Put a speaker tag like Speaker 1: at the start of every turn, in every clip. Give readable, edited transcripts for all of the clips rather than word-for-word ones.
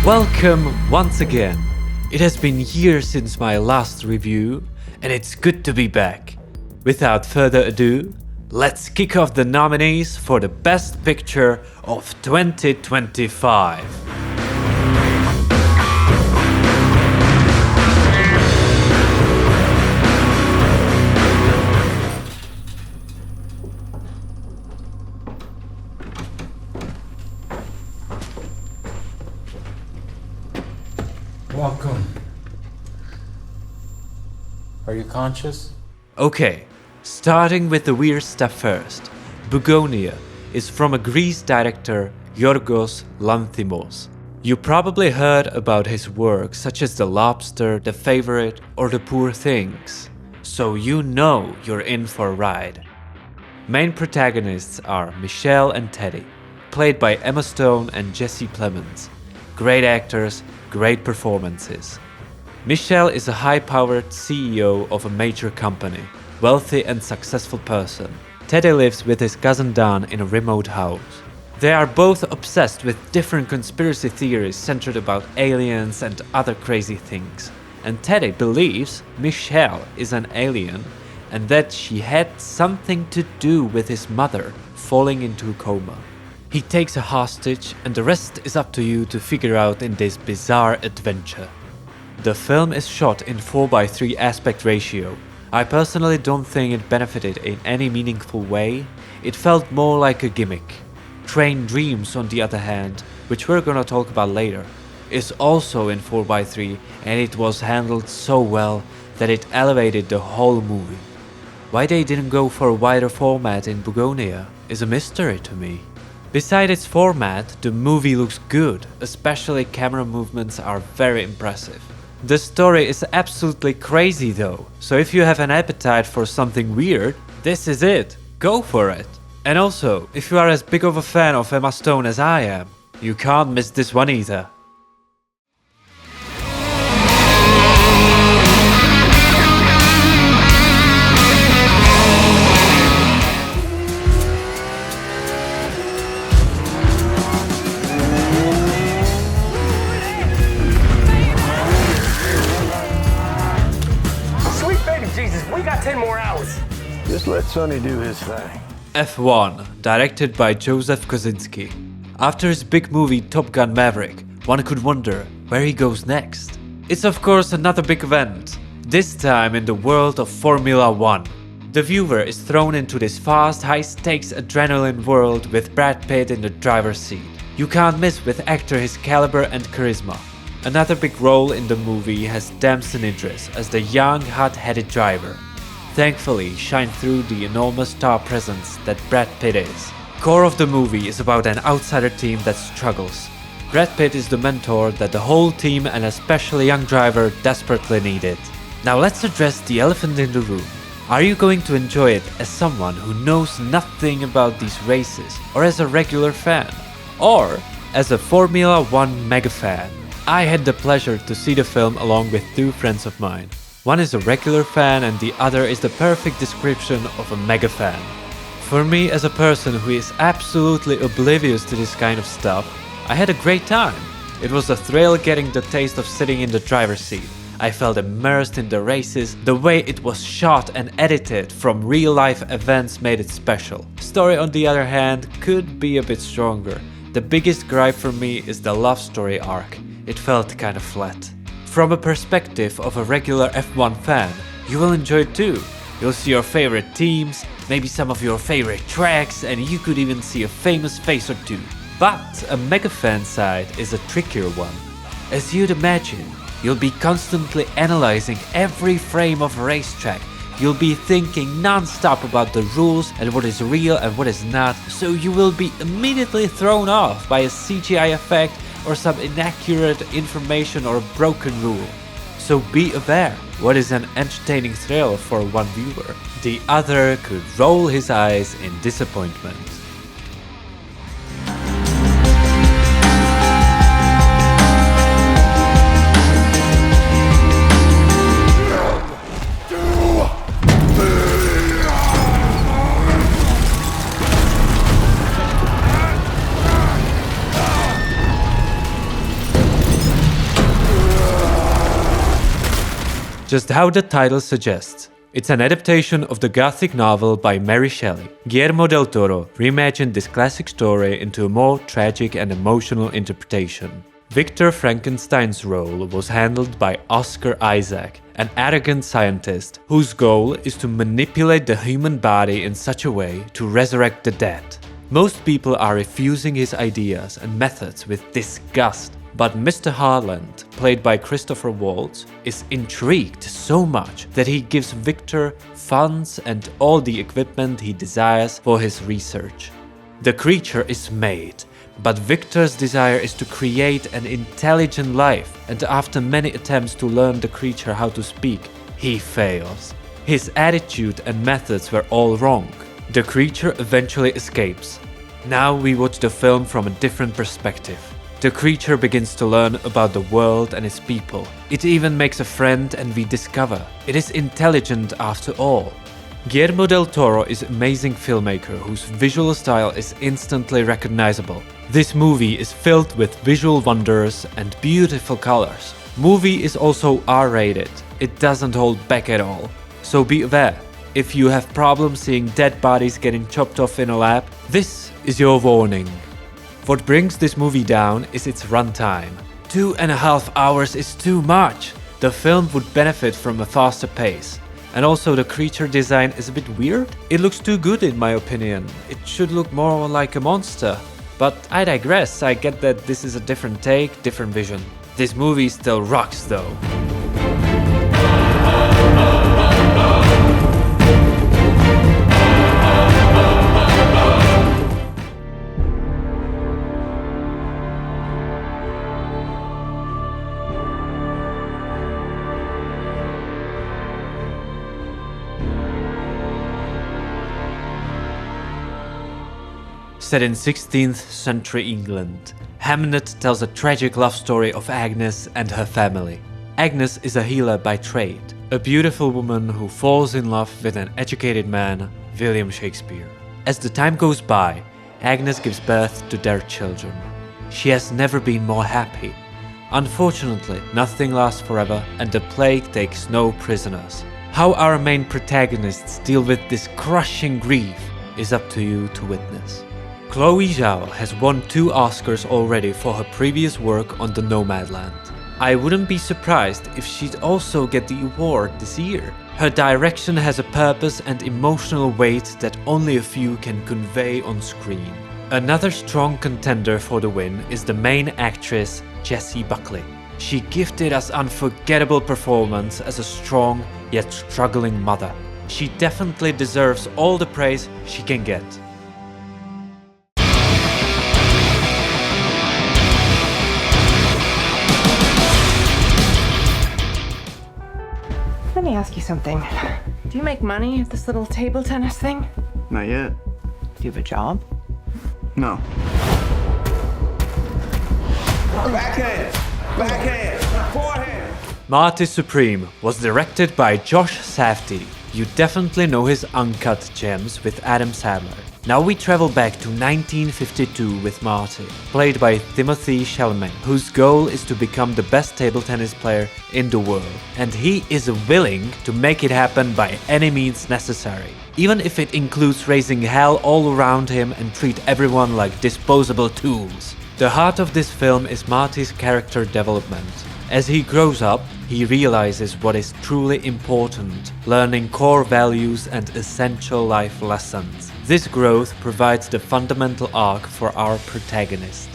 Speaker 1: Welcome once again. It has been years since my last review, and it's good to be back. Without further ado, let's kick off the nominees for the Best Picture of 2025.
Speaker 2: Welcome. Are you conscious?
Speaker 1: Okay, starting with the weird stuff first. Bugonia is from a Greece director, Yorgos Lanthimos. You probably heard about his work such as The Lobster, The Favorite, or The Poor Things, so you know you're in for a ride. Main protagonists are Michelle and Teddy, played by Emma Stone and Jesse Plemons. Great actors, great performances. Michelle is a high-powered CEO of a major company, wealthy and successful person. Teddy lives with his cousin Dan in a remote house. They are both obsessed with different conspiracy theories centered about aliens and other crazy things. And Teddy believes Michelle is an alien and that she had something to do with his mother falling into a coma. He takes a hostage, and the rest is up to you to figure out in this bizarre adventure. The film is shot in 4:3 aspect ratio. I personally don't think it benefited in any meaningful way. It felt more like a gimmick. Train Dreams, on the other hand, which we're gonna talk about later, is also in 4:3, and it was handled so well that it elevated the whole movie. Why they didn't go for a wider format in Bugonia is a mystery to me. Besides its format, the movie looks good, especially camera movements are very impressive. The story is absolutely crazy though, so if you have an appetite for something weird, this is it, go for it. And also, if you are as big of a fan of Emma Stone as I am, you can't miss this one either.
Speaker 3: Just let Sonny do his thing.
Speaker 1: F1, directed by Joseph Kosinski. After his big movie Top Gun Maverick, one could wonder where he goes next. It's of course another big event, this time in the world of Formula 1. The viewer is thrown into this fast, high-stakes adrenaline world with Brad Pitt in the driver's seat. You can't miss with actor his caliber and charisma. Another big role in the movie has Damson Idris as the young, hot-headed driver. Thankfully shine through the enormous star presence that Brad Pitt is. Core of the movie is about an outsider team that struggles. Brad Pitt is the mentor that the whole team and especially young driver desperately needed. Now let's address the elephant in the room. Are you going to enjoy it as someone who knows nothing about these races, or as a regular fan, or as a Formula 1 mega fan? I had the pleasure to see the film along with two friends of mine. One is a regular fan and the other is the perfect description of a mega fan. For me, as a person who is absolutely oblivious to this kind of stuff, I had a great time. It was a thrill getting the taste of sitting in the driver's seat. I felt immersed in the races, the way it was shot and edited from real-life events made it special. Story on the other hand could be a bit stronger. The biggest gripe for me is the love story arc. It felt kind of flat. From a perspective of a regular F1 fan, you will enjoy it too. You'll see your favorite teams, maybe some of your favorite tracks, and you could even see a famous face or two. But a mega fan side is a trickier one. As you'd imagine, you'll be constantly analyzing every frame of a racetrack. You'll be thinking non-stop about the rules and what is real and what is not, so you will be immediately thrown off by a CGI effect or some inaccurate information or a broken rule. So be aware, what is an entertaining thrill for one viewer, the other could roll his eyes in disappointment. Just how the title suggests. It's an adaptation of the Gothic novel by Mary Shelley. Guillermo del Toro reimagined this classic story into a more tragic and emotional interpretation. Victor Frankenstein's role was handled by Oscar Isaac, an arrogant scientist whose goal is to manipulate the human body in such a way to resurrect the dead. Most people are refusing his ideas and methods with disgust, but Mr. Harland, played by Christopher Waltz, is intrigued so much that he gives Victor funds and all the equipment he desires for his research. The creature is made, but Victor's desire is to create an intelligent life, and after many attempts to learn the creature how to speak, he fails. His attitude and methods were all wrong. The creature eventually escapes. Now we watch the film from a different perspective. The creature begins to learn about the world and its people. It even makes a friend, and we discover it is intelligent after all. Guillermo del Toro is an amazing filmmaker whose visual style is instantly recognizable. This movie is filled with visual wonders and beautiful colors. Movie is also R-rated. It doesn't hold back at all. So be aware, if you have problems seeing dead bodies getting chopped off in a lab, this is your warning. What brings this movie down is its runtime. 2.5 hours is too much. The film would benefit from a faster pace. And also the creature design is a bit weird. It looks too good in my opinion. It should look more like a monster. But I digress, I get that this is a different take, different vision. This movie still rocks though. Set in 16th century England, Hamnet tells a tragic love story of Agnes and her family. Agnes is a healer by trade, a beautiful woman who falls in love with an educated man, William Shakespeare. As the time goes by, Agnes gives birth to their children. She has never been more happy. Unfortunately, nothing lasts forever and the plague takes no prisoners. How our main protagonists deal with this crushing grief is up to you to witness. Chloe Zhao has won 2 Oscars already for her previous work on the Nomadland. I wouldn't be surprised if she'd also get the award this year. Her direction has a purpose and emotional weight that only a few can convey on screen. Another strong contender for the win is the main actress Jessie Buckley. She gifted us unforgettable performance as a strong yet struggling mother. She definitely deserves all the praise she can get.
Speaker 4: Let me ask you something. Do you make money at this little table tennis thing?
Speaker 5: Not yet.
Speaker 4: Do you have a job?
Speaker 5: No. Backhand! Backhand! Forehand!
Speaker 1: Marty Supreme was directed by Josh Safdie. You definitely know his uncut gems with Adam Sandler. Now we travel back to 1952 with Marty, played by Timothée Chalamet, whose goal is to become the best table tennis player in the world. And he is willing to make it happen by any means necessary, even if it includes raising hell all around him and treat everyone like disposable tools. The heart of this film is Marty's character development. As he grows up, he realizes what is truly important, learning core values and essential life lessons. This growth provides the fundamental arc for our protagonist.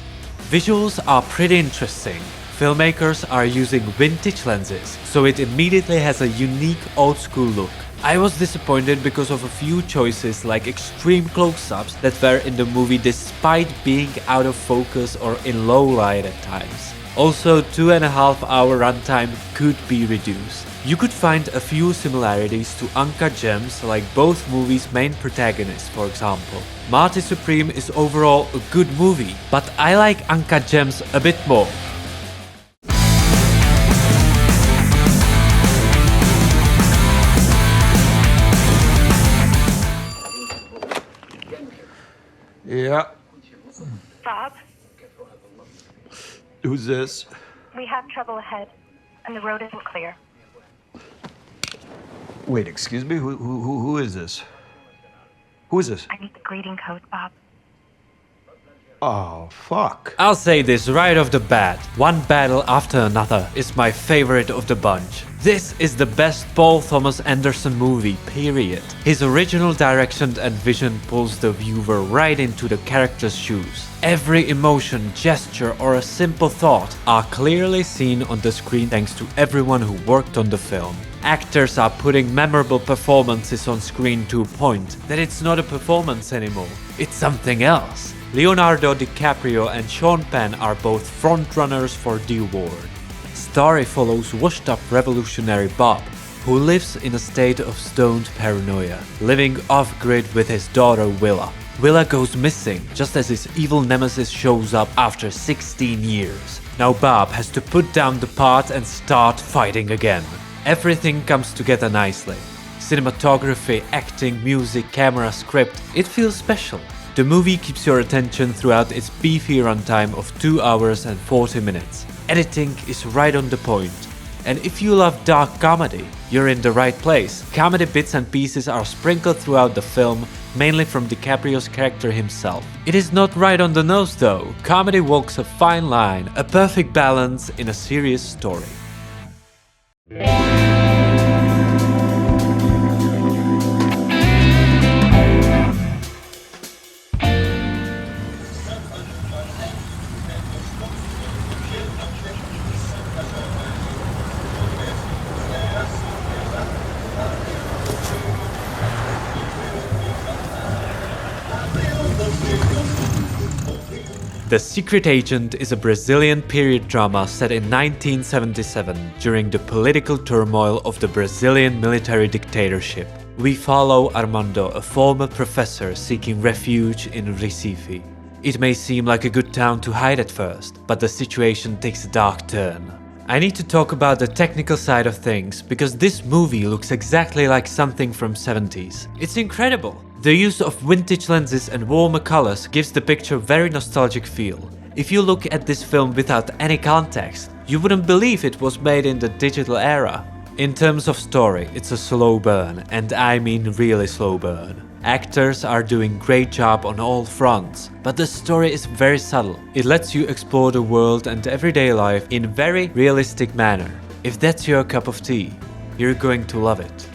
Speaker 1: Visuals are pretty interesting. Filmmakers are using vintage lenses, so it immediately has a unique old-school look. I was disappointed because of a few choices like extreme close-ups that were in the movie despite being out of focus or in low light at times. Also, 2.5 hour runtime could be reduced. You could find a few similarities to Uncut Gems like both movies' main protagonists, for example. Marty Supreme is overall a good movie, but I like Uncut Gems a bit more.
Speaker 2: Yeah.
Speaker 6: Bob,
Speaker 2: Who's this?
Speaker 6: we have trouble ahead, and the road isn't clear.
Speaker 3: Wait, excuse me? Who is this? Who is this?
Speaker 6: I need the greeting code, Bob.
Speaker 3: Oh, fuck.
Speaker 1: I'll say this right off the bat. One battle after another is my favorite of the bunch. This is the best Paul Thomas Anderson movie, period. His original direction and vision pulls the viewer right into the character's shoes. Every emotion, gesture, or a simple thought are clearly seen on the screen thanks to everyone who worked on the film. Actors are putting memorable performances on screen to a point that it's not a performance anymore, it's something else. Leonardo DiCaprio and Sean Penn are both frontrunners for the award. Story follows washed-up revolutionary Bob, who lives in a state of stoned paranoia, living off-grid with his daughter Willa. Willa goes missing just as his evil nemesis shows up after 16 years. Now Bob has to put down the pot and start fighting again. Everything comes together nicely. Cinematography, acting, music, camera, script, it feels special. The movie keeps your attention throughout its beefy runtime of 2 hours and 40 minutes. Editing is right on the point. And if you love dark comedy, you're in the right place. Comedy bits and pieces are sprinkled throughout the film, mainly from DiCaprio's character himself. It is not right on the nose though. Comedy walks a fine line, a perfect balance in a serious story. The Secret Agent is a Brazilian period drama set in 1977 during the political turmoil of the Brazilian military dictatorship. We follow Armando, a former professor seeking refuge in Recife. It may seem like a good town to hide at first, but the situation takes a dark turn. I need to talk about the technical side of things because this movie looks exactly like something from 70s. It's incredible! The use of vintage lenses and warmer colors gives the picture a very nostalgic feel. If you look at this film without any context, you wouldn't believe it was made in the digital era. In terms of story, it's a slow burn, and I mean really slow burn. Actors are doing great job on all fronts, but the story is very subtle. It lets you explore the world and everyday life in a very realistic manner. If that's your cup of tea, you're going to love it.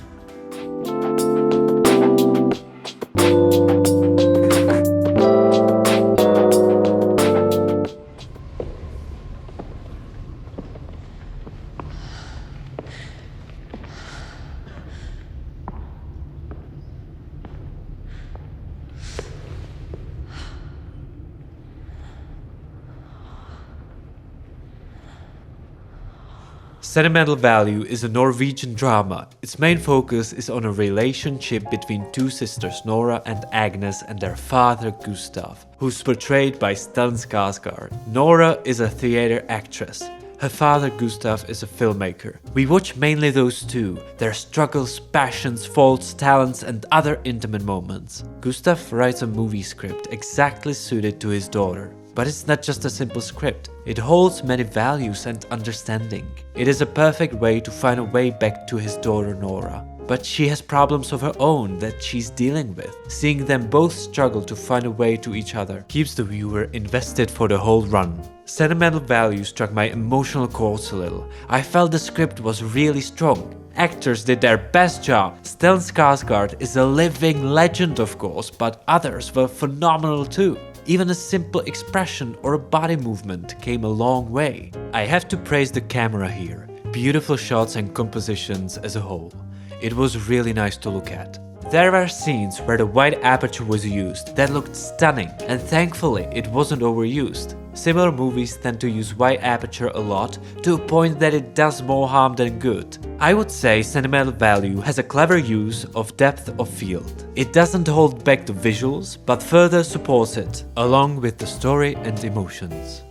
Speaker 1: Sentimental Value is a Norwegian drama. Its main focus is on a relationship between two sisters Nora and Agnes and their father Gustav, who's portrayed by Stellan Skarsgård. Nora is a theater actress. Her father Gustav is a filmmaker. We watch mainly those two, their struggles, passions, faults, talents and other intimate moments. Gustav writes a movie script exactly suited to his daughter. But it's not just a simple script, it holds many values and understanding. It is a perfect way to find a way back to his daughter Nora. But she has problems of her own that she's dealing with. Seeing them both struggle to find a way to each other keeps the viewer invested for the whole run. Sentimental Value struck my emotional chords a little. I felt the script was really strong. Actors did their best job. Stellan Skarsgård is a living legend of course, but others were phenomenal too. Even a simple expression or a body movement came a long way. I have to praise the camera here. Beautiful shots and compositions as a whole. It was really nice to look at. There were scenes where the wide aperture was used that looked stunning, and thankfully it wasn't overused. Similar movies tend to use wide aperture a lot to a point that it does more harm than good. I would say Sentimental Value has a clever use of depth of field. It doesn't hold back the visuals, but further supports it, along with the story and emotions.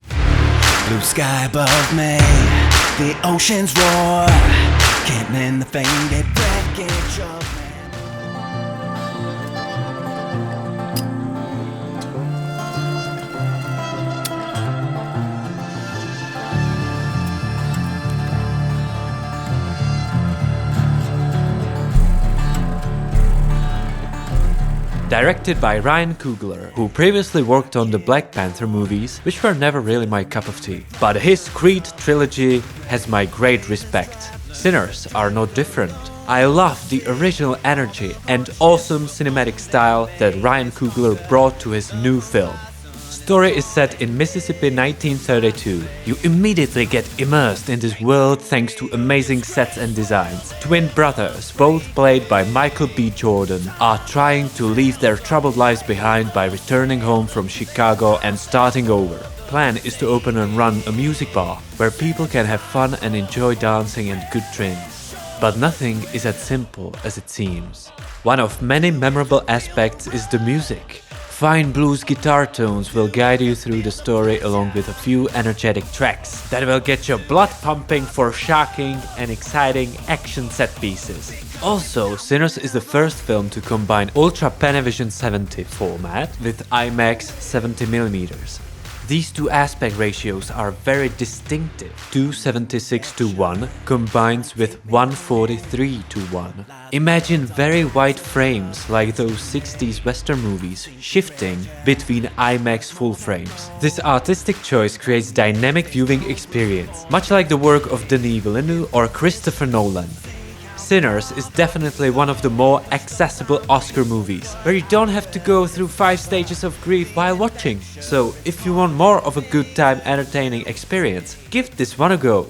Speaker 7: Blue sky above me, the oceans roar, can't mend the faded wreckage of man.
Speaker 1: directed by Ryan Coogler, who previously worked on the Black Panther movies, which were never really my cup of tea. But his Creed trilogy has my great respect. Sinners are no different. I love the original energy and awesome cinematic style that Ryan Coogler brought to his new film. Story is set in Mississippi 1932. You immediately get immersed in this world thanks to amazing sets and designs. Twin brothers, both played by Michael B. Jordan, are trying to leave their troubled lives behind by returning home from Chicago and starting over. Plan is to open and run a music bar where people can have fun and enjoy dancing and good drinks. But nothing is as simple as it seems. One of many memorable aspects is the music. Fine blues guitar tones will guide you through the story along with a few energetic tracks that will get your blood pumping for shocking and exciting action set pieces. Also, Sinners is the first film to combine Ultra Panavision 70 format with IMAX 70mm. These two aspect ratios are very distinctive. 276:1 combines with 143:1. Imagine very wide frames like those 60s Western movies shifting between IMAX full frames. This artistic choice creates dynamic viewing experience, much like the work of Denis Villeneuve or Christopher Nolan. Sinners is definitely one of the more accessible Oscar movies, where you don't have to go through 5 stages of grief while watching. So, if you want more of a good time entertaining experience, give this one a go.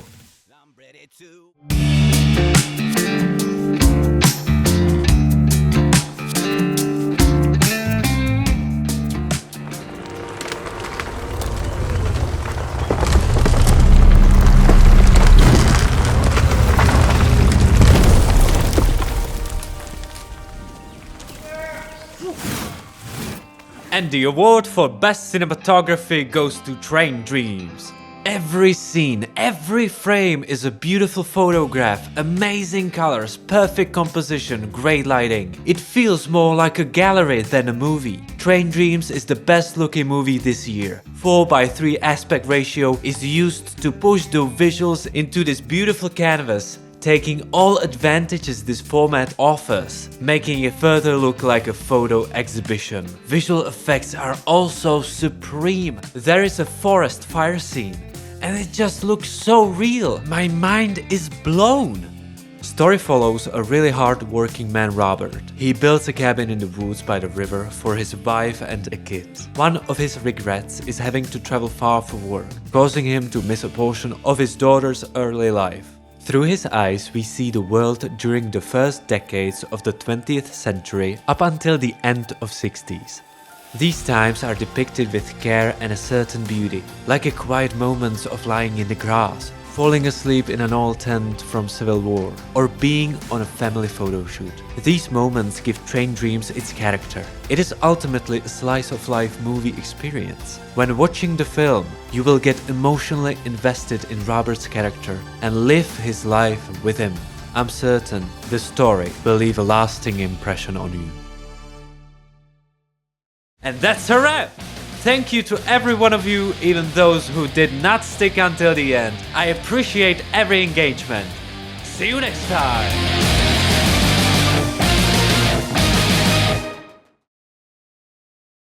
Speaker 1: And the award for Best Cinematography goes to Train Dreams. Every scene, every frame is a beautiful photograph, amazing colors, perfect composition, great lighting. It feels more like a gallery than a movie. Train Dreams is the best looking movie this year. 4:3 aspect ratio is used to push the visuals into this beautiful canvas, taking all advantages this format offers, making it further look like a photo exhibition. Visual effects are also supreme. There is a forest fire scene, and it just looks so real. My mind is blown. Story follows a really hard-working man, Robert. He builds a cabin in the woods by the river for his wife and a kid. One of his regrets is having to travel far for work, causing him to miss a portion of his daughter's early life. Through his eyes, we see the world during the first decades of the 20th century up until the end of 60s. These times are depicted with care and a certain beauty, like a quiet moments of lying in the grass, falling asleep in an old tent from Civil War, or being on a family photo shoot. These moments give Train Dreams its character. It is ultimately a slice of life movie experience. When watching the film, you will get emotionally invested in Robert's character and live his life with him. I'm certain the story will leave a lasting impression on you. And that's a wrap! Thank you to every one of you, even those who did not stick until the end. I appreciate every engagement. See you next time!